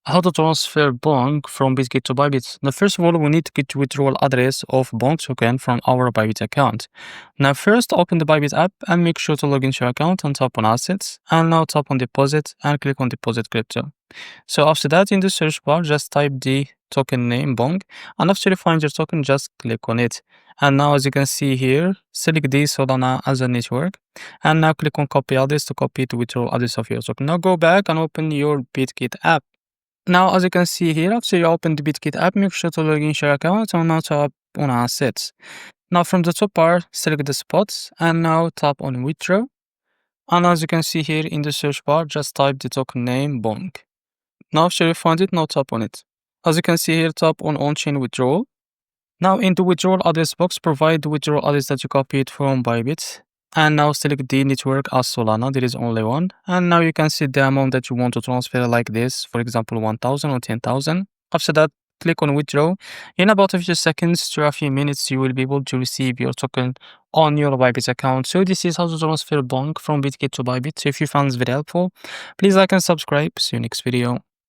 How to transfer BONK from Bitget to Bybit. Now, first of all, we need to get the withdrawal address of BONK token from our Bybit account. Now, first open the Bybit app and make sure to log into your account and tap on Assets. And now tap on Deposit and click on Deposit Crypto. So after that, in the search bar, just type the token name BONK. And after you find your token, just click on it. And now, as you can see here, select the Solana as a network. And now click on Copy Address to copy the withdrawal address of your token. Now go back and open your Bitget app. Now, as you can see here, after you open the Bitget app, make sure to log into your account and now tap on Assets. Now, from the top bar, select the spots and now tap on Withdraw. And as you can see here in the search bar, just type the token name BONK. Now, after you find it, now tap on it. As you can see here, tap on On-Chain Withdrawal. Now, in the withdrawal address box, provide the withdrawal address that you copied from Bybit. And now select the network as Solana, there is only one. And now you can set the amount that you want to transfer like this, for example, 1,000 or 10,000. After that, click on withdraw. In about a few seconds to a few minutes, you will be able to receive your token on your Bybit account. So this is how to transfer BONK from Bitget to Bybit. So if you found this very helpful, please like and subscribe. See you next video.